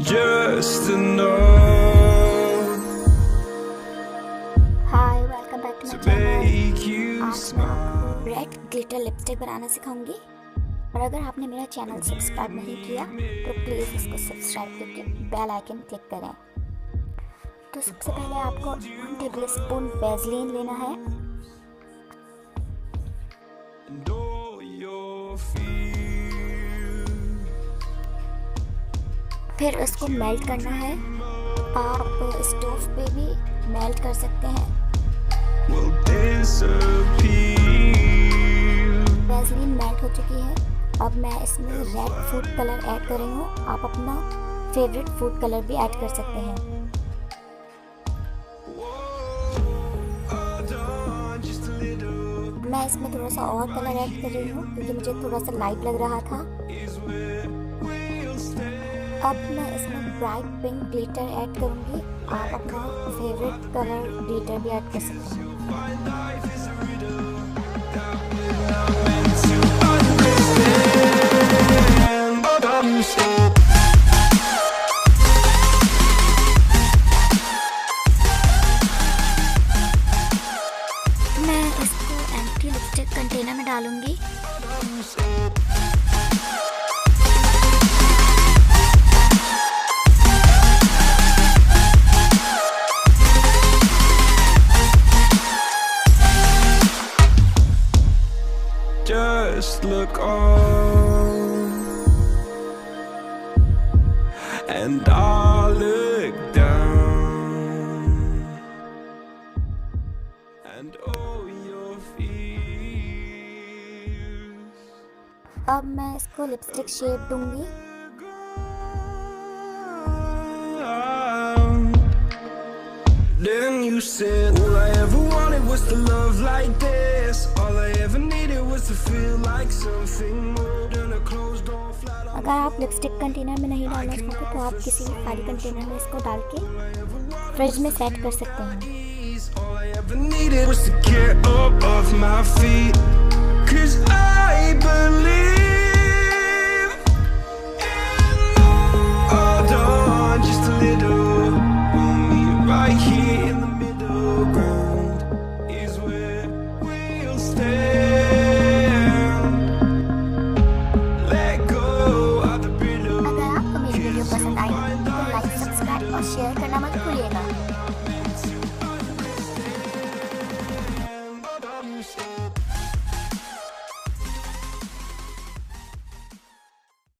just to know. Hi welcome back to To my channel. make you आज मैं आपको smile. Red glitter lipstick बनाना सिखाऊंगी और अगर आपने मेरा चैनल सब्सक्राइब नहीं किया तो प्लीज़ इसको सब्सक्राइब करके बेल आइकन क्लिक करें। तो सबसे पहले आपको 1 टेबलस्पून वैसलीन लेना है। And all your fears. फिर उसको मेल्ट करना है। आप स्टोव पे भी मेल्ट कर सकते हैं। Will disappear. वैसलीन मेल्ट हो चुकी है। अब मैं इसमें रेड फूड कलर ऐड कर रही हूँ। आप अपना फेवरेट फूड कलर भी ऐड कर सकते हैं। Just a little मैं इसमें थोड़ा सा और कलर ऐड कर रही हूँ क्योंकि मुझे थोड़ा सा लाइट लग रहा था। is where we'll stay. अब मैं इसमें ब्राइट पिंक ग्लिटर ऐड करूँगी। आप अपना फेवरेट कलर ग्लिटर भी ऐड कर सकते हैं। My life is a riddle that we're not meant to understand. Understand. मैं इसको एम्प्टी लिपस्टिक कंटेनर में डालूँगी। Just look on, and I'll look down, and all your fears. अब मैं इसको लिपस्टिक शेप दूँगी। Then you said all I ever wanted was to love like this. All I ever needed was to feel like something more than a closed door flat. अगर आप lipstick container में नहीं डालना चाहते तो आप किसी भी खाली कंटेनर में इसको डाल के फ्रिज में सेट कर सकते हैं। All I ever needed was to get up off my feet. 'Cause I believe